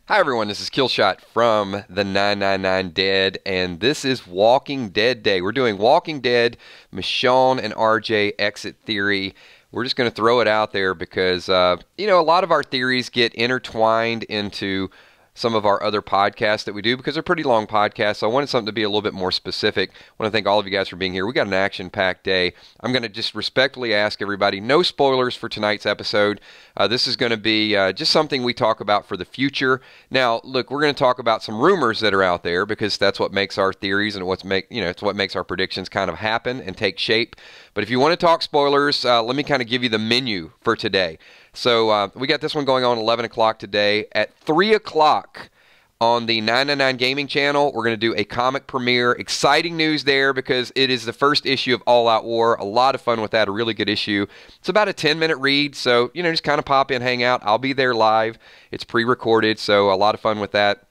Hi everyone, this is Killshot from the 999 Dead, and this is Walking Dead Day. We're doing Walking Dead, Michonne and RJ exit theory. We're just going to throw it out there because, a lot of our theories get intertwined into some of our other podcasts that we do because they're pretty long podcasts. So I wanted something to be a little bit more specific. I want to thank all of you guys for being here. We got an action-packed day. I'm going to just respectfully ask everybody, no spoilers for tonight's episode. This is going to be just something we talk about for the future. Now, look, we're going to talk about some rumors that are out there because that's what makes our theories and it's what makes our predictions kind of happen and take shape. But if you want to talk spoilers, let me kind of give you the menu for today. So we got this one going on 11 o'clock today. At 3 o'clock on the 999 Gaming channel, we're going to do a comic premiere. Exciting news there because it is the first issue of All Out War. A lot of fun with that, a really good issue. It's about a 10-minute read, so, just kind of pop in, hang out. I'll be there live. It's pre-recorded, so a lot of fun with that.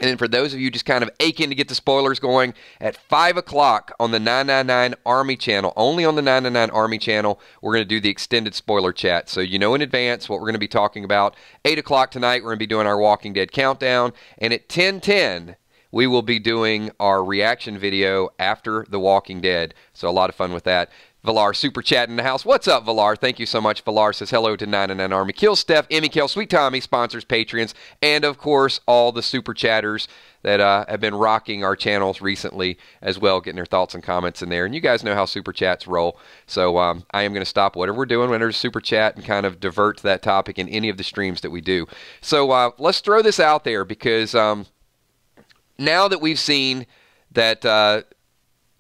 And then for those of you just kind of aching to get the spoilers going, at 5 o'clock on the 999 Army channel, only on the 999 Army channel, we're going to do the extended spoiler chat. So you know in advance what we're going to be talking about. 8 o'clock tonight, we're going to be doing our Walking Dead countdown. And at 10:10, we will be doing our reaction video after The Walking Dead. So a lot of fun with that. Valar super chat in the house. What's up, Valar? Thank you so much. Valar says hello to 99 Army. Kill Steph, Emmy Kill, Sweet Tommy, sponsors, Patreons, and of course, all the super chatters that have been rocking our channels recently as well, getting their thoughts and comments in there. And you guys know how super chats roll. So I am going to stop whatever we're doing when there's a super chat and kind of divert to that topic in any of the streams that we do. So let's throw this out there because now that we've seen that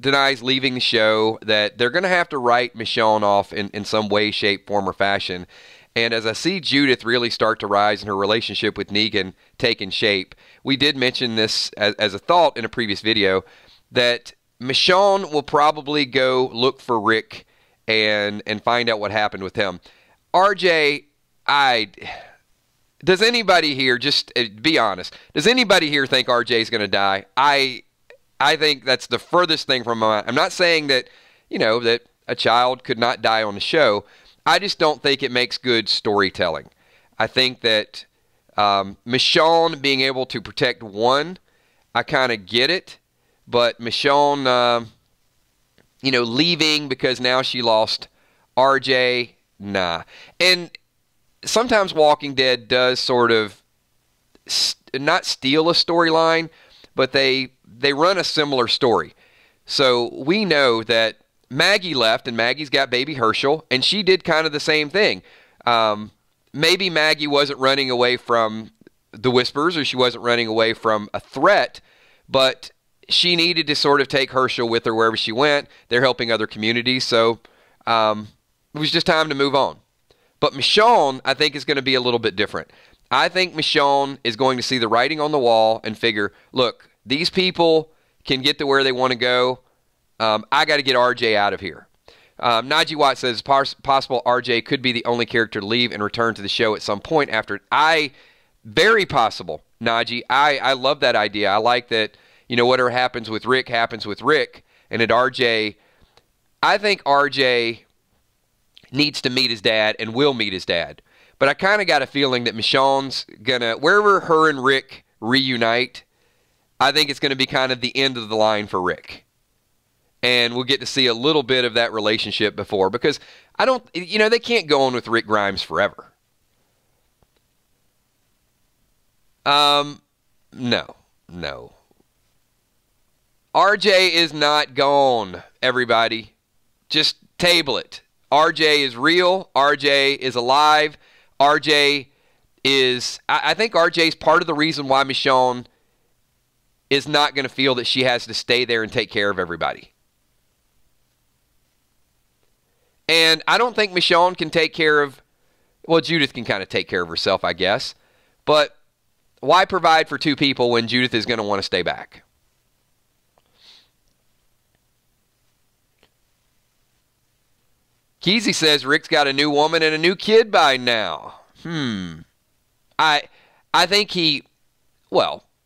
Denai's leaving the show, that they're going to have to write Michonne off in some way, shape, form, or fashion. And as I see Judith really start to rise in her relationship with Negan taking shape, we did mention this as a thought in a previous video, that Michonne will probably go look for Rick and find out what happened with him. RJ, does anybody here, just be honest, does anybody here think RJ is going to die? I think that's the furthest thing from my mind. I'm not saying that, that a child could not die on the show. I just don't think it makes good storytelling. I think that Michonne being able to protect one, I kind of get it. But Michonne, leaving because now she lost RJ, nah. And sometimes Walking Dead does sort of not steal a storyline, but they run a similar story. So we know that Maggie left, and Maggie's got baby Hershel, and she did kind of the same thing. Maybe Maggie wasn't running away from the Whispers, or she wasn't running away from a threat, but she needed to sort of take Hershel with her wherever she went. They're helping other communities, so it was just time to move on. But Michonne, I think, is going to be a little bit different. I think Michonne is going to see the writing on the wall and figure, look, these people can get to where they want to go. I got to get RJ out of here. Najee Watt says, possible RJ could be the only character to leave and return to the show at some point after. Very possible, Najee. I love that idea. I like that, whatever happens with Rick happens with Rick. And at RJ, I think RJ needs to meet his dad and will meet his dad. But I kind of got a feeling that Michonne's going to, wherever her and Rick reunite, I think it's going to be kind of the end of the line for Rick. And we'll get to see a little bit of that relationship before. Because they can't go on with Rick Grimes forever. No. RJ is not gone, everybody. Just table it. RJ is real. RJ is alive. RJ is, I think RJ is part of the reason why Michonne is not going to feel that she has to stay there and take care of everybody. And I don't think Michonne can take care of, well, Judith can kind of take care of herself, I guess. But why provide for two people when Judith is going to want to stay back? Keezy says Rick's got a new woman and a new kid by now. I think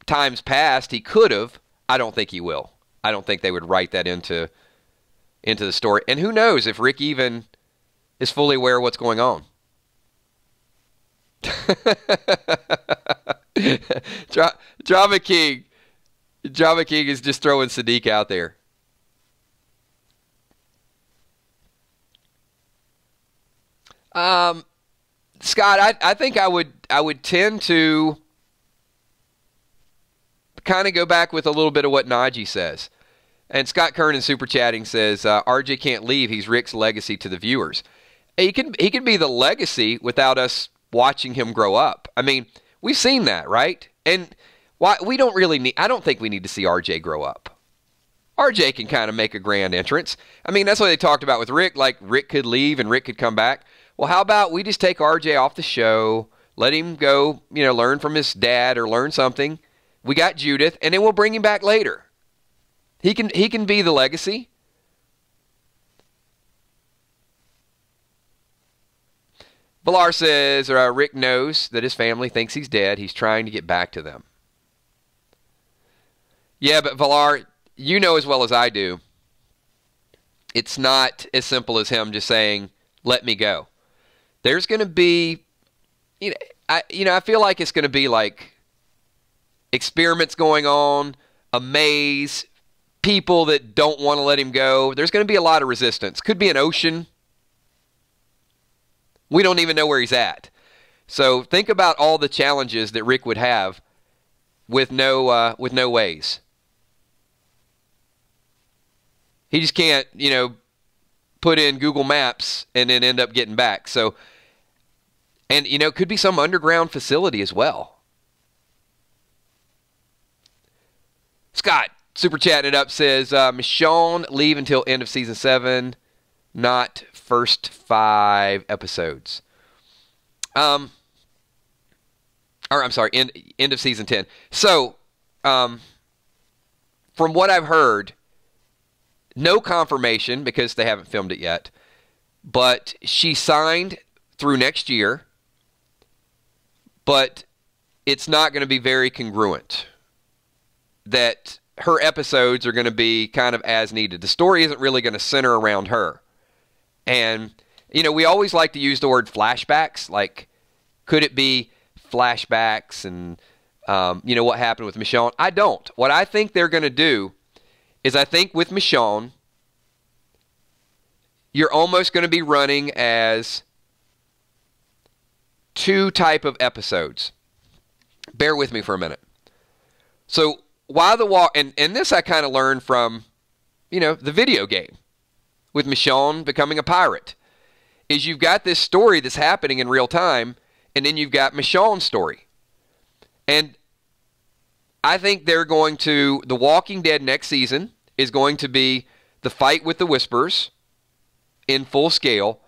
times past he could have. I don't think he will. I don't think they would write that into the story. And who knows if Rick even is fully aware of what's going on. Dra- Drama King. Drama King is just throwing Sadiq out there. Scott, I think I would tend to kind of go back with a little bit of what Najee says. And Scott Kernan super chatting says RJ can't leave. He's Rick's legacy to the viewers. He can be the legacy without us watching him grow up. I mean, we've seen that, right? And we don't really need. I don't think we need to see RJ grow up. RJ can kind of make a grand entrance. I mean, that's what they talked about with Rick. Like Rick could leave and Rick could come back. Well, how about we just take RJ off the show, let him go, learn from his dad or learn something. We got Judith, and then we'll bring him back later. He can be the legacy. Villar says Rick knows that his family thinks he's dead. He's trying to get back to them. Yeah, but Villar, you know as well as I do, it's not as simple as him just saying, let me go. There's going to be, I feel like it's going to be like experiments going on, a maze, people that don't want to let him go. There's going to be a lot of resistance. Could be an ocean. We don't even know where he's at. So think about all the challenges that Rick would have with no ways. He just can't, put in Google Maps and then end up getting back. So, and, it could be some underground facility as well. Scott, super chatting it up, says, Michonne leave until end of season 7, not first 5 episodes. Or I'm sorry, end of season 10. So, from what I've heard, no confirmation because they haven't filmed it yet, but she signed through next year, but it's not going to be very congruent. That her episodes are going to be kind of as needed. The story isn't really going to center around her. And, we always like to use the word flashbacks. Like, could it be flashbacks and, what happened with Michonne? I don't. What I think they're going to do is I think with Michonne, you're almost going to be running as 2 type of episodes. Bear with me for a minute. So, while the walk, and this I kind of learned from, the video game with Michonne becoming a pirate, is you've got this story that's happening in real time, and then you've got Michonne's story. And I think they're going to, The Walking Dead next season is going to be the fight with the Whispers in full scale,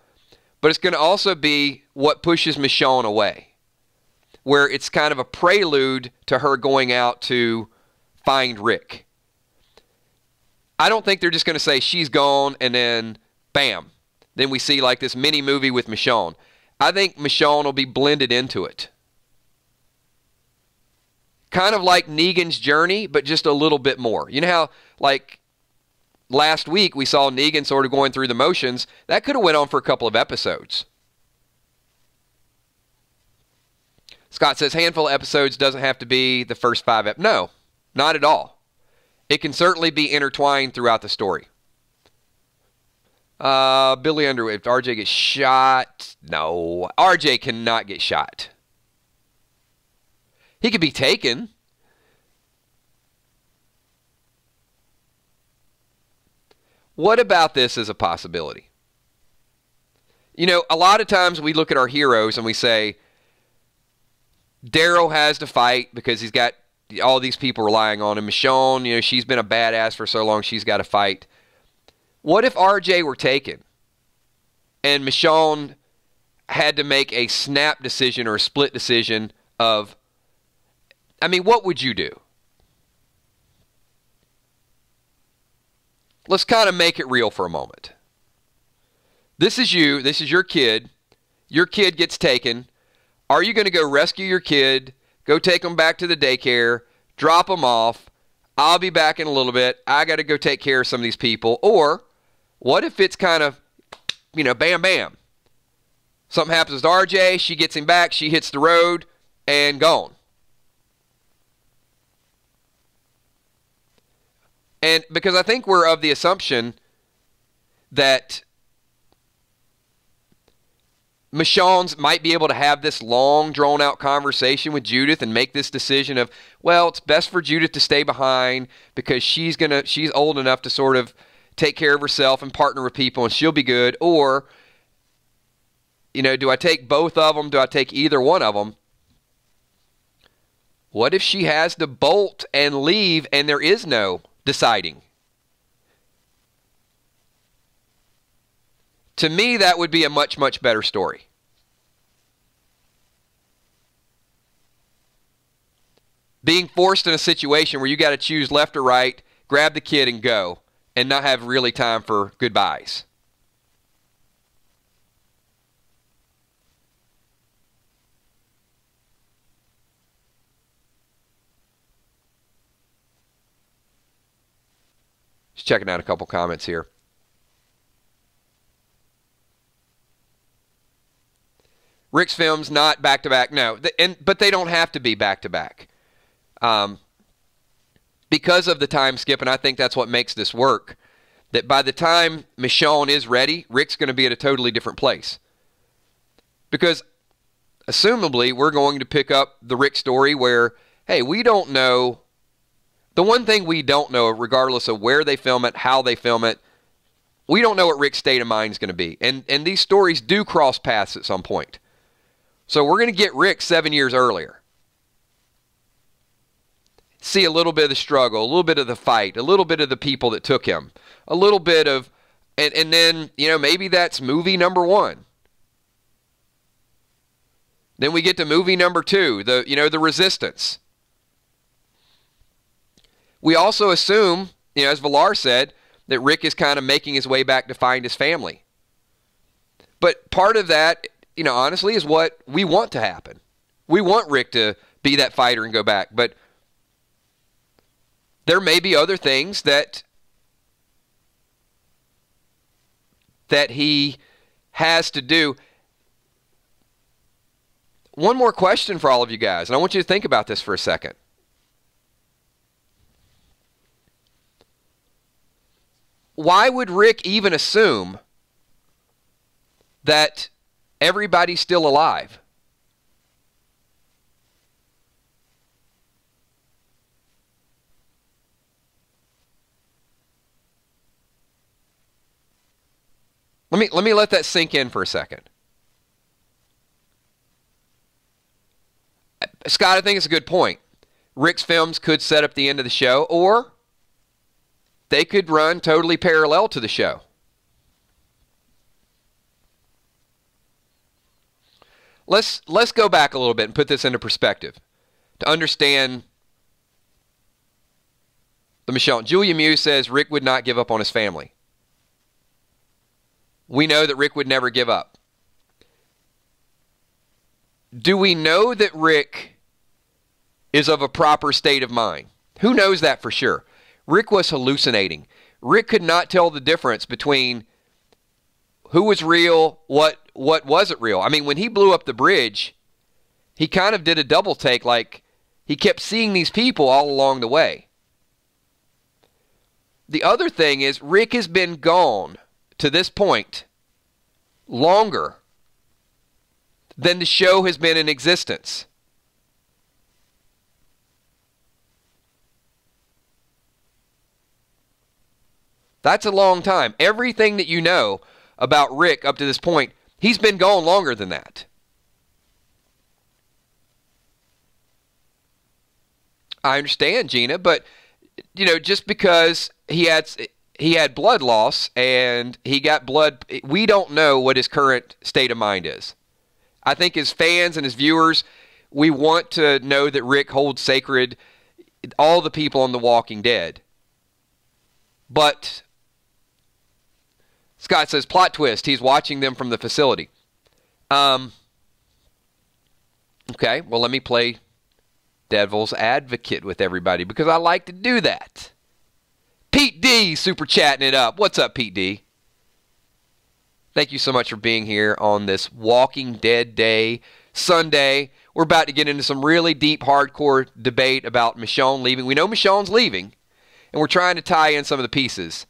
but it's going to also be what pushes Michonne away, where it's kind of a prelude to her going out to find Rick. I don't think they're just going to say she's gone and then bam, then we see like this mini movie with Michonne. I think Michonne will be blended into it. Kind of like Negan's journey, but just a little bit more. You know how, like, last week we saw Negan sort of going through the motions? That could have went on for a couple of episodes. Scott says, handful of episodes doesn't have to be the first 5 No, not at all. It can certainly be intertwined throughout the story. Billy Underwood, if RJ gets shot, no. RJ cannot get shot. He could be taken. What about this as a possibility? A lot of times we look at our heroes and we say, Daryl has to fight because he's got all these people relying on him. Michonne, she's been a badass for so long, she's got to fight. What if RJ were taken and Michonne had to make a snap decision or a split decision of, what would you do? Let's kind of make it real for a moment. This is you. This is your kid. Your kid gets taken. Are you going to go rescue your kid, go take him back to the daycare, drop him off? I'll be back in a little bit. I got to go take care of some of these people. Or what if it's kind of, bam, bam. Something happens with RJ. She gets him back. She hits the road and gone. And because I think we're of the assumption that Michonne's might be able to have this long, drawn-out conversation with Judith and make this decision of, well, it's best for Judith to stay behind because she's old enough to sort of take care of herself and partner with people and she'll be good. Or, you know, do I take both of them? Do I take either one of them? What if she has to bolt and leave and there is no deciding? To me, that would be a much, much better story. Being forced in a situation where you got to choose left or right, grab the kid and go, and not have really time for goodbyes. Just checking out a couple comments here. Rick's films not back-to-back. No, but they don't have to be back-to-back. Because of the time skip, and I think that's what makes this work, that by the time Michonne is ready, Rick's going to be at a totally different place. Because, assumably, we're going to pick up the Rick story where, hey, we don't know. The one thing we don't know, regardless of where they film it, how they film it, we don't know what Rick's state of mind is going to be. And these stories do cross paths at some point. So we're going to get Rick 7 years earlier. See a little bit of the struggle, a little bit of the fight, a little bit of the people that took him, a little bit of, and then, you know, maybe that's movie number 1. Then we get to movie number 2, the resistance. We also assume, you know, as Villar said, that Rick is kind of making his way back to find his family. But part of that, you know, honestly, is what we want to happen. We want Rick to be that fighter and go back. But there may be other things that he has to do. One more question for all of you guys, and I want you to think about this for a second. Why would Rick even assume that everybody's still alive? Let me let that sink in for a second. Scott, I think it's a good point. Rick's films could set up the end of the show, or they could run totally parallel to the show. Let's go back a little bit and put this into perspective to understand the Michonne. Julia Muse says Rick would not give up on his family. We know that Rick would never give up. Do we know that Rick is of a proper state of mind? Who knows that for sure? Rick was hallucinating. Rick could not tell the difference between who was real, what wasn't real. I mean, when he blew up the bridge, he kind of did a double take, like he kept seeing these people all along the way. The other thing is Rick has been gone to this point longer than the show has been in existence. That's a long time. Everything that you know about Rick up to this point, he's been gone longer than that. I understand, Gina, but you know, just because he had blood loss and he got blood, we don't know what his current state of mind is. I think as fans and as viewers, we want to know that Rick holds sacred all the people on The Walking Dead. But Scott says, plot twist, he's watching them from the facility. Okay, well, let me play devil's advocate with everybody because I like to do that. Pete D, super chatting it up. What's up, Pete D? Thank you so much for being here on this Walking Dead Day, Sunday. We're about to get into some really deep, hardcore debate about Michonne leaving. We know Michonne's leaving, and we're trying to tie in some of the pieces.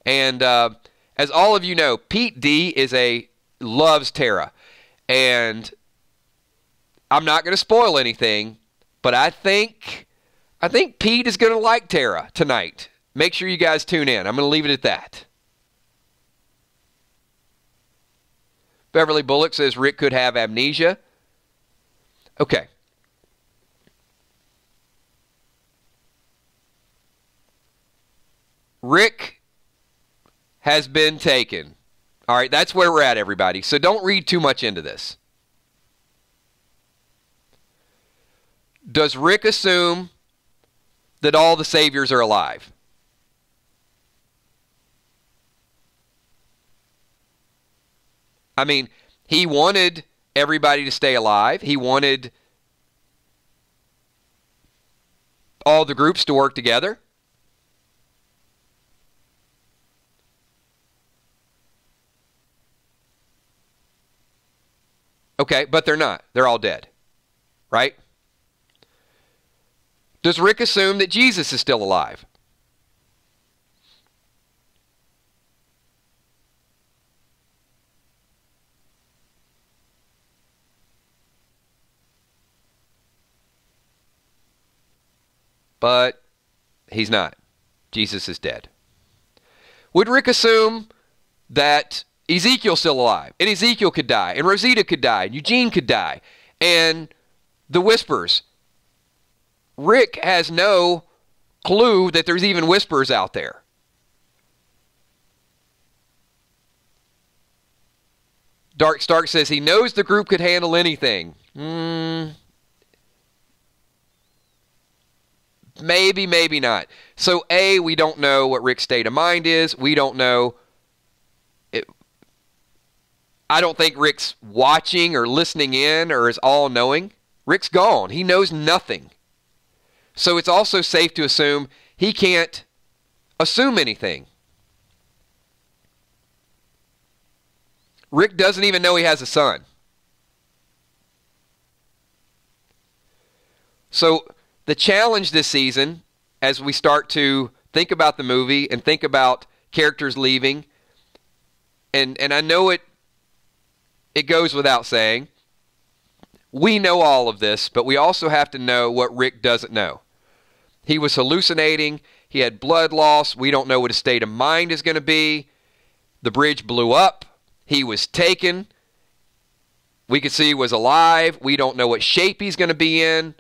And as all of you know, Pete D loves Tara. And I'm not going to spoil anything, but I think Pete is going to like Tara tonight. Make sure you guys tune in. I'm going to leave it at that. Beverly Bullock says Rick could have amnesia. Okay. Rick has been taken. All right, that's where we're at, everybody. So don't read too much into this. Does Rick assume that all the saviors are alive? I mean, he wanted everybody to stay alive. He wanted all the groups to work together. Okay, but they're not. They're all dead. Right? Does Rick assume that Jesus is still alive? But he's not. Jesus is dead. Would Rick assume that Ezekiel's still alive, and Ezekiel could die, and Rosita could die, and Eugene could die, and the Whispers? Rick has no clue that there's even Whispers out there. Dark Stark says he knows the group could handle anything. Maybe, maybe not. So, A, we don't know what Rick's state of mind is. We don't know. I don't think Rick's watching or listening in or is all-knowing. Rick's gone. He knows nothing. So it's also safe to assume he can't assume anything. Rick doesn't even know he has a son. So the challenge this season, as we start to think about the movie and think about characters leaving, and I know it goes without saying, we know all of this, but we also have to know what Rick doesn't know. He was hallucinating. He had blood loss. We don't know what his state of mind is going to be. The bridge blew up. He was taken. We could see he was alive. We don't know what shape he's going to be in.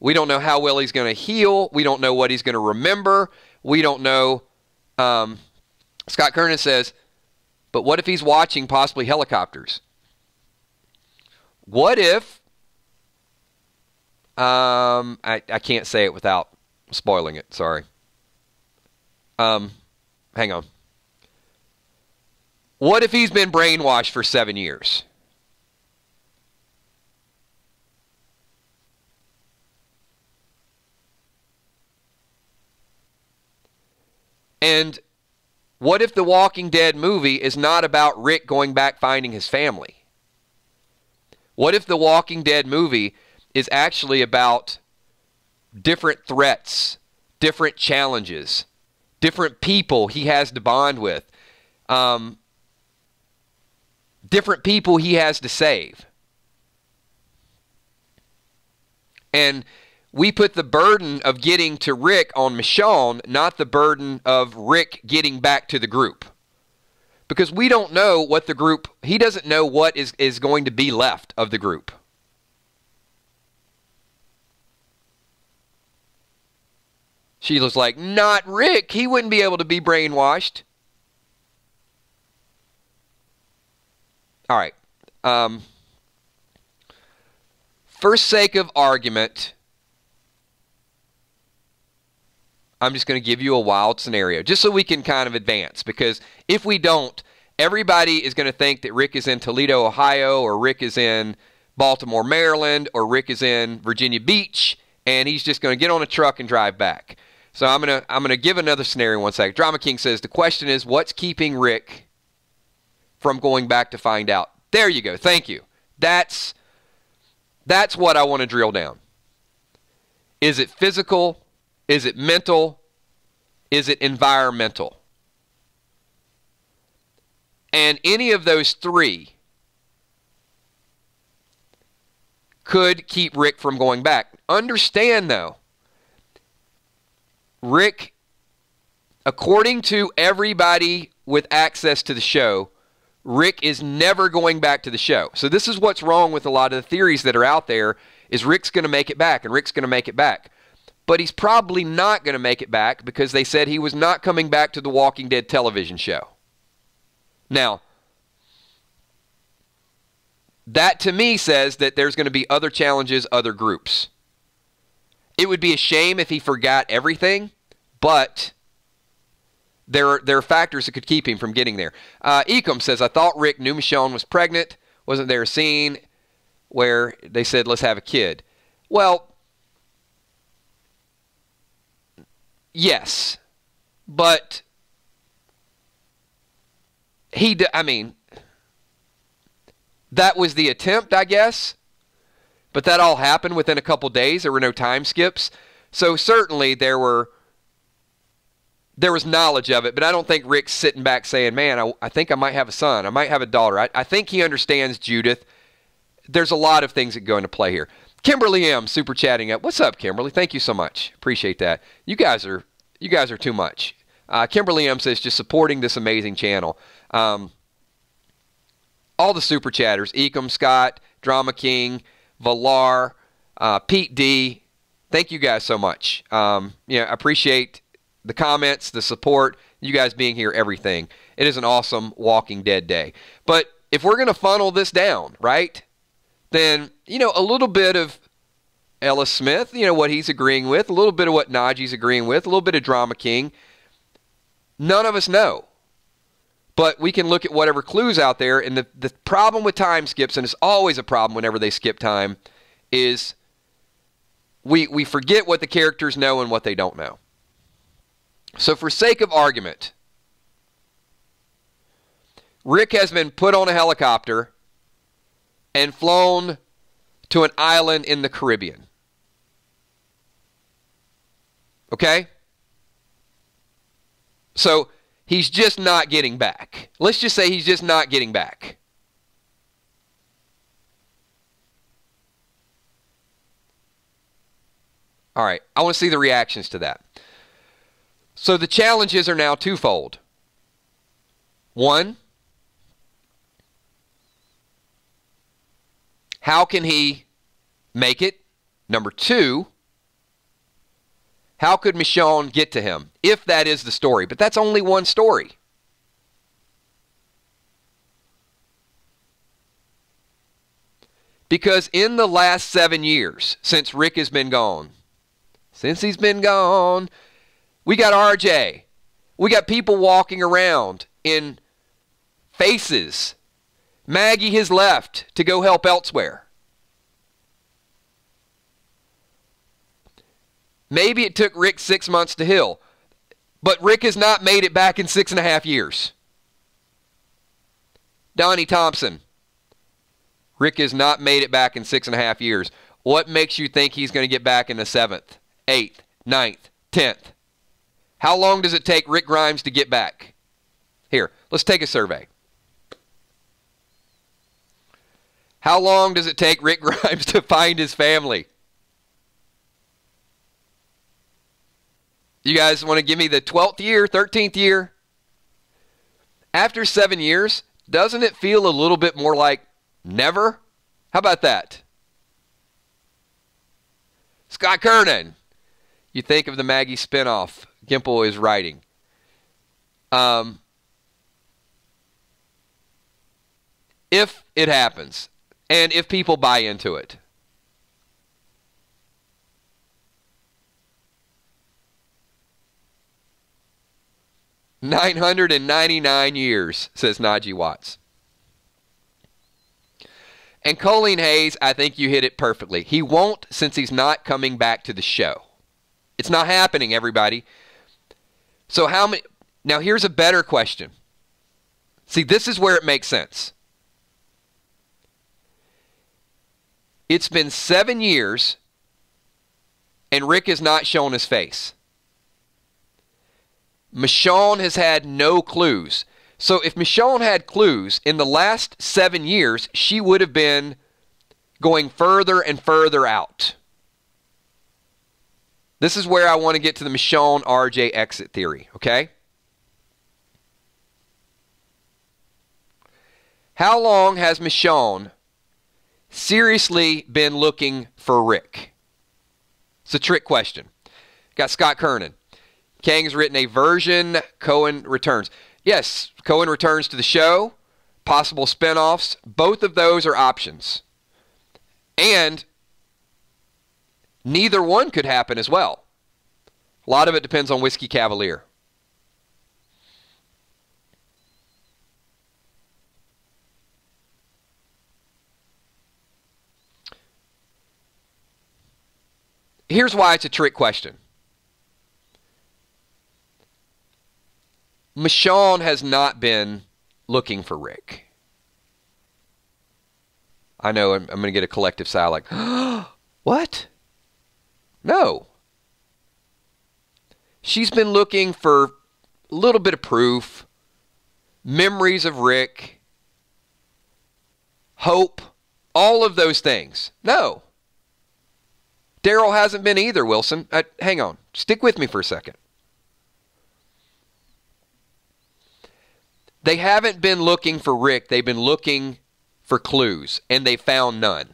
We don't know how well he's going to heal. We don't know what he's going to remember. We don't know. Scott Kernan says, but what if he's watching possibly helicopters? What if, I can't say it without spoiling it, sorry. Hang on. What if he's been brainwashed for 7 years? And what if the Walking Dead movie is not about Rick going back finding his family? What if the Walking Dead movie is actually about different threats, different challenges, different people he has to bond with, different people he has to save? And we put the burden of getting to Rick on Michonne, not the burden of Rick getting back to the group. Because we don't know what the group, he doesn't know what is going to be left of the group. Sheila's like, not Rick. He wouldn't be able to be brainwashed. All right. For sake of argument, I'm just going to give you a wild scenario, just so we can kind of advance. Because if we don't, everybody is going to think that Rick is in Toledo, Ohio, or Rick is in Baltimore, Maryland, or Rick is in Virginia Beach, and he's just going to get on a truck and drive back. So I'm going to give another scenario in 1 second. Drama King says, the question is, what's keeping Rick from going back to find out? There you go. Thank you. That's what I want to drill down. Is it physical? Is it mental? Is it environmental? And any of those three could keep Rick from going back. Understand, though, Rick, according to everybody with access to the show, Rick is never going back to the show. So this is what's wrong with a lot of the theories that are out there, is Rick's going to make it back, and Rick's going to make it back. But he's probably not going to make it back because they said he was not coming back to the Walking Dead television show. Now, that to me says that there's going to be other challenges, other groups. It would be a shame if he forgot everything, but there are factors that could keep him from getting there. Ecom says, I thought Rick knew Michonne was pregnant. Wasn't there a scene where they said, let's have a kid? Well, yes, but that was the attempt, I guess, but that all happened within a couple days. There were no time skips. So certainly there was knowledge of it, but I don't think Rick's sitting back saying, man, I think I might have a son. I might have a daughter. I think he understands Judith. There's a lot of things that go into play here. Kimberly M. super chatting up. What's up, Kimberly? Thank you so much. Appreciate that. You guys are too much. Kimberly M. says, just supporting this amazing channel. All the super chatters, Ecom, Scott, Drama King, Valar, Pete D. Thank you guys so much. I appreciate the comments, the support, you guys being here, everything. It is an awesome Walking Dead day. But if we're going to funnel this down, right, then, a little bit of Ellis Smith, what he's agreeing with, a little bit of what Najee's agreeing with, a little bit of Drama King. None of us know. But we can look at whatever clues out there, and the problem with time skips, and it's always a problem whenever they skip time, is we forget what the characters know and what they don't know. So for sake of argument, Rick has been put on a helicopter and flown to an island in the Caribbean. Okay? So he's just not getting back. Let's just say he's just not getting back. All right, I want to see the reactions to that. So the challenges are now twofold. One, how can he make it? Number two, how could Michonne get to him, if that is the story? But that's only one story. Because in the last 7 years, since Rick has been gone, we got RJ. We got people walking around in faces. Maggie has left to go help elsewhere. Maybe it took Rick 6 months to heal, but Rick has not made it back in 6.5 years. Donnie Thompson. Rick has not made it back in 6.5 years. What makes you think he's going to get back in the 7th, 8th, 9th, 10th? How long does it take Rick Grimes to get back? Here, let's take a survey. How long does it take Rick Grimes to find his family? You guys want to give me the 12th year, 13th year? After 7 years, doesn't it feel a little bit more like never? How about that? Scott Kernan. You think of the Maggie spinoff Gimple is writing. If it happens, and if people buy into it. "999 years," says Najee Watts. And Colleen Hayes, I think you hit it perfectly. He won't, since he's not coming back to the show. It's not happening, everybody. So how many... Now, here's a better question. See, this is where it makes sense. It's been 7 years, and Rick has not shown his face. Michonne has had no clues. So if Michonne had clues in the last 7 years, she would have been going further and further out. This is where I want to get to the Michonne RJ exit theory, okay? How long has Michonne seriously been looking for Rick? It's a trick question. Got Scott Kernan. Kang's written a version. Cohen returns. Yes, Cohen returns to the show. Possible spinoffs. Both of those are options. And neither one could happen as well. A lot of it depends on Whiskey Cavalier. Here's why it's a trick question. Michonne has not been looking for Rick. I know I'm going to get a collective sigh like, what? No. She's been looking for a little bit of proof, memories of Rick, hope, all of those things. No. Daryl hasn't been either, Wilson. Hang on. Stick with me for a second. They haven't been looking for Rick. They've been looking for clues, and they found none.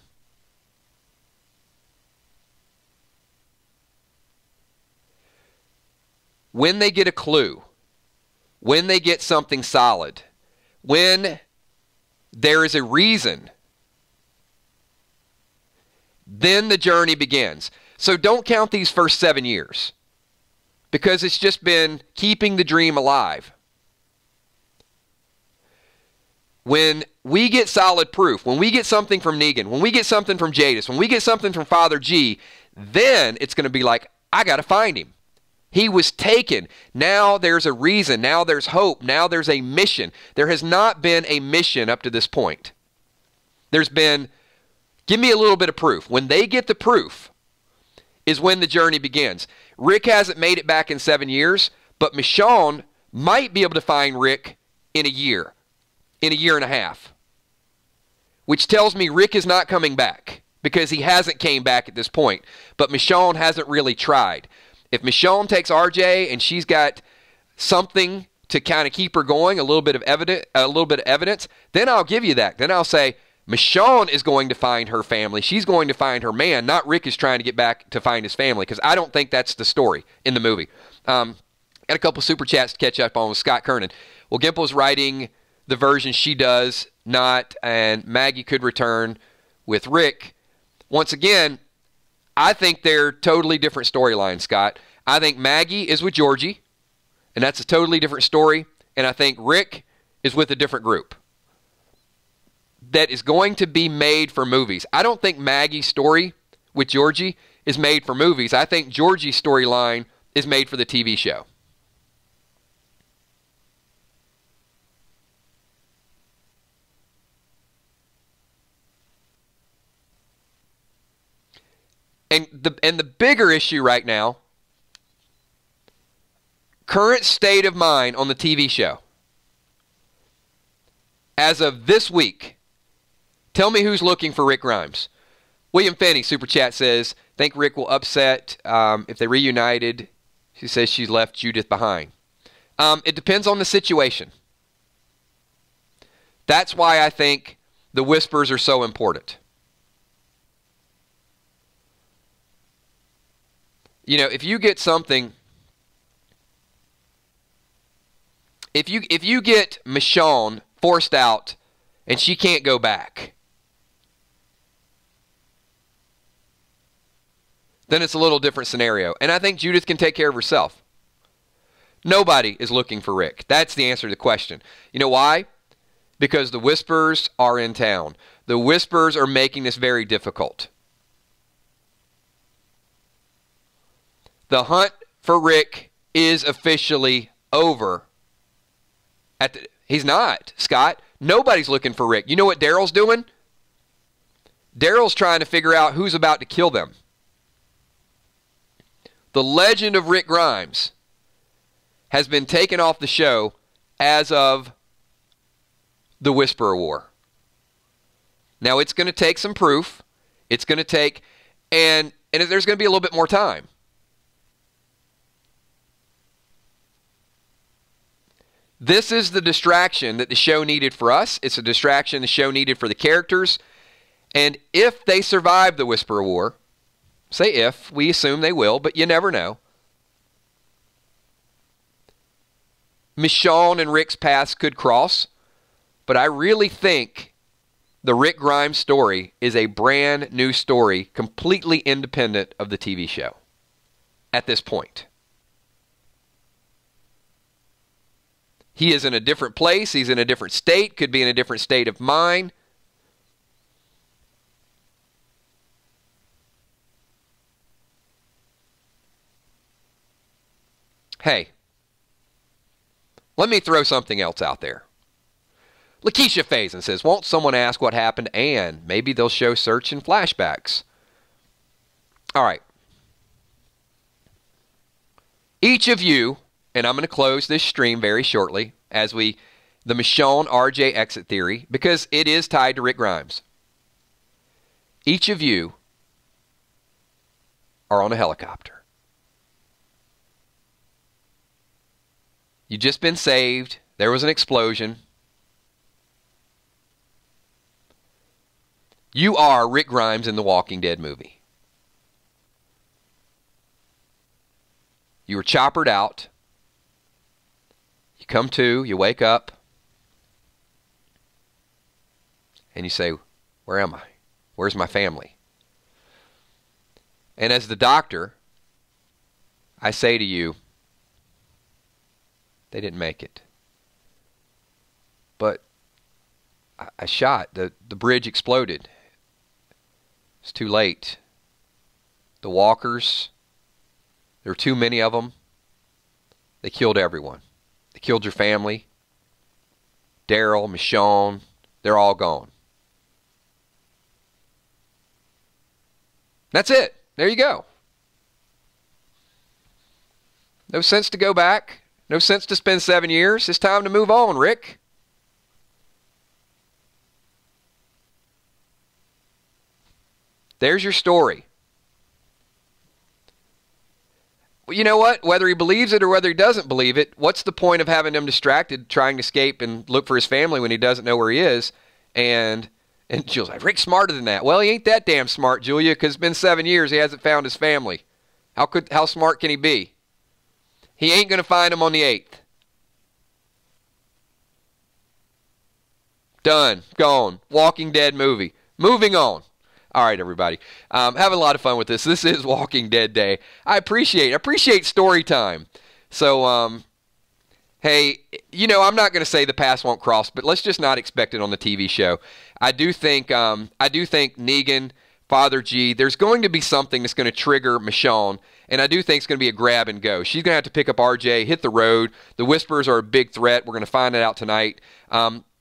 When they get a clue, when they get something solid, when there is a reason, then the journey begins. So don't count these first 7 years, because it's just been keeping the dream alive. When we get solid proof, when we get something from Negan, when we get something from Jadis, when we get something from Father G, then it's going to be like, I got to find him. He was taken. Now there's a reason. Now there's hope. Now there's a mission. There has not been a mission up to this point. There's been, give me a little bit of proof. When they get the proof is when the journey begins. Rick hasn't made it back in 7 years, but Michonne might be able to find Rick in a year and a half, which tells me Rick is not coming back because he hasn't came back at this point, but Michonne hasn't really tried. If Michonne takes RJ and she's got something to kind of keep her going, a little bit of evidence, then I'll give you that. Then I'll say Michonne is going to find her family. She's going to find her man, not Rick is trying to get back to find his family, because I don't think that's the story in the movie. Got a couple super chats to catch up on with Scott Kernan. Well, Gimple's writing the version she does not, and Maggie could return with Rick. Once again, I think they're totally different storylines, Scott. I think Maggie is with Georgie, and that's a totally different story, and I think Rick is with a different group that is going to be made for movies. I don't think Maggie's story with Georgie is made for movies. I think Georgie's storyline is made for the TV show. And the bigger issue right now, current state of mind on the TV show, as of this week, tell me who's looking for Rick Grimes. William Finney, Super Chat, says, think Rick will upset if they reunited. She says she's left Judith behind. It depends on the situation. That's why I think the whispers are so important. You know, if you get something, if you get Michonne forced out and she can't go back, then it's a little different scenario. And I think Judith can take care of herself. Nobody is looking for Rick. That's the answer to the question. You know why? Because the whispers are in town. The whispers are making this very difficult. The hunt for Rick is officially over. He's not, Scott. Nobody's looking for Rick. You know what Daryl's doing? Daryl's trying to figure out who's about to kill them. The legend of Rick Grimes has been taken off the show as of the Whisperer War. Now, it's going to take some proof. It's going to take, and there's going to be a little bit more time. This is the distraction that the show needed for us. It's a distraction the show needed for the characters. And if they survive the Whisperer War, say if, we assume they will, but you never know. Michonne and Rick's paths could cross, but I really think the Rick Grimes story is a brand new story, completely independent of the TV show at this point. He is in a different place. He's in a different state, could be in a different state of mind. Hey, let me throw something else out there. Lakeisha Faison says, won't someone ask what happened to Anne? Maybe they'll show search and flashbacks. All right. Each of you, and I'm going to close this stream very shortly, as the Michonne RJ exit theory, because it is tied to Rick Grimes. Each of you are on a helicopter. You've just been saved. There was an explosion. You are Rick Grimes in the Walking Dead movie. You were choppered out. You come to, you wake up, and you say, where am I? Where's my family? And as the doctor, I say to you, they didn't make it. But I shot. The bridge exploded. It's too late. The walkers, there were too many of them. They killed everyone. They killed your family. Daryl, Michonne, they're all gone. That's it. There you go. No sense to go back. No sense to spend 7 years. It's time to move on, Rick. There's your story. Well, you know what? Whether he believes it or whether he doesn't believe it, what's the point of having him distracted trying to escape and look for his family when he doesn't know where he is? And Jill's like, Rick's smarter than that. Well, he ain't that damn smart, Julia, because it's been 7 years he hasn't found his family. How smart can he be? He ain't going to find him on the 8th. Done. Gone. Walking Dead movie. Moving on. All right, everybody. Having a lot of fun with this. This is Walking Dead Day. I appreciate story time. So, hey, you know, I'm not going to say the paths won't cross, but let's just not expect it on the TV show. I do think Negan, Father G, there's going to be something that's going to trigger Michonne, and I do think it's going to be a grab and go. She's going to have to pick up RJ, hit the road. The Whisperers are a big threat. We're going to find it out tonight.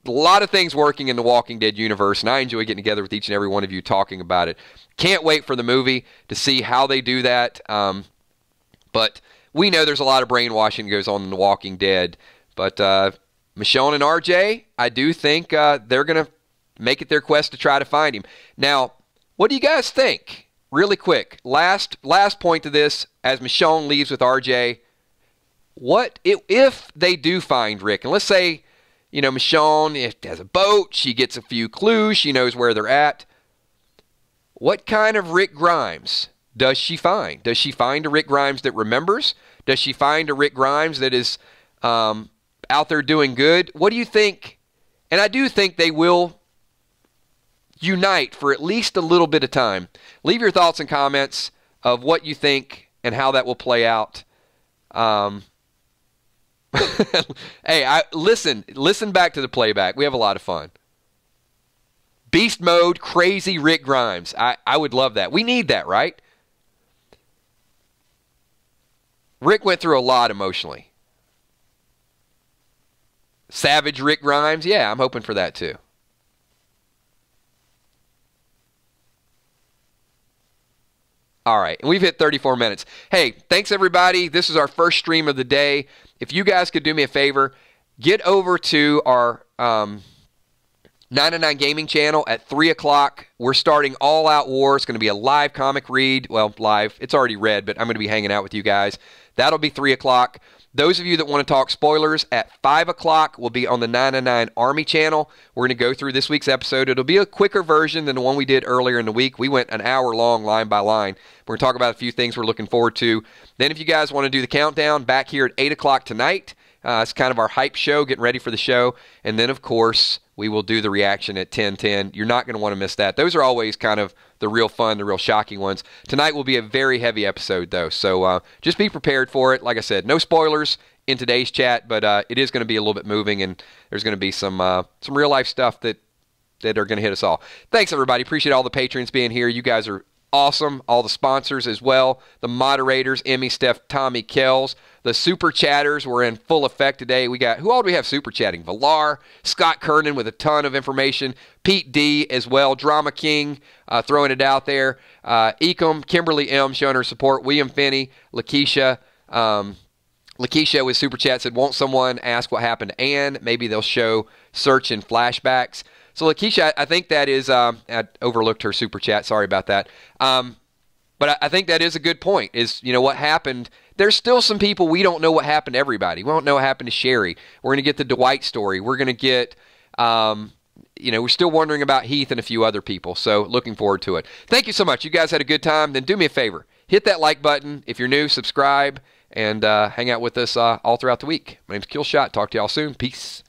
A lot of things working in the Walking Dead universe, and I enjoy getting together with each and every one of you talking about it. Can't wait for the movie to see how they do that. But we know there's a lot of brainwashing that goes on in the Walking Dead. But Michonne and RJ, I do think they're going to make it their quest to try to find him. Now, what do you guys think? Really quick, last point to this, as Michonne leaves with RJ, what if they do find Rick? And let's say, you know, Michonne has a boat, she gets a few clues, she knows where they're at. What kind of Rick Grimes does she find? Does she find a Rick Grimes that remembers? Does she find a Rick Grimes that is out there doing good? What do you think? And I do think they will unite for at least a little bit of time. Leave your thoughts and comments of what you think and how that will play out. Hey, listen back to the playback. We have a lot of fun. Beast mode, crazy Rick Grimes. I would love that. We need that, right? Rick went through a lot emotionally. Savage Rick Grimes, yeah, I'm hoping for that too. All right, and we've hit 34 minutes. Hey, thanks everybody. This is our first stream of the day. If you guys could do me a favor, get over to our 999 Gaming channel at 3 o'clock. We're starting All Out War. It's going to be a live comic read. Well, live. It's already read, but I'm going to be hanging out with you guys. That'll be 3 o'clock. Those of you that want to talk spoilers, at 5 o'clock will be on the 999 Army channel. We're going to go through this week's episode. It'll be a quicker version than the one we did earlier in the week. We went an hour long, line by line. We're going to talk about a few things we're looking forward to. Then if you guys want to do the countdown, back here at 8 o'clock tonight. It's kind of our hype show, getting ready for the show. And then, of course, we will do the reaction at 10:10. You're not going to want to miss that. Those are always kind of the real fun, the real shocking ones. Tonight will be a very heavy episode, though. So just be prepared for it. Like I said, no spoilers in today's chat, but it is going to be a little bit moving, and there's going to be some real-life stuff that are going to hit us all. Thanks, everybody. Appreciate all the patrons being here. You guys are awesome. All the sponsors as well. The moderators, Emmy, Steph, Tommy, Kells. The super chatters were in full effect today. We got, who all do we have super chatting? Villar, Scott Kernan with a ton of information, Pete D as well, Drama King throwing it out there, Ecom, Kimberly M showing her support, William Finney, Lakeisha. Lakeisha with super chat said, won't someone ask what happened to Anne? Maybe they'll show search in flashbacks. So Lakeisha, I think that is, I overlooked her super chat, sorry about that. But I think that is a good point, is, you know, what happened. There's still some people we don't know what happened to everybody. We don't know what happened to Sherry. We're going to get the Dwight story. We're going to get, we're still wondering about Heath and a few other people. So looking forward to it. Thank you so much. You guys had a good time. Then do me a favor. Hit that like button. If you're new, subscribe. And hang out with us all throughout the week. My name's Killshot. Talk to y'all soon. Peace.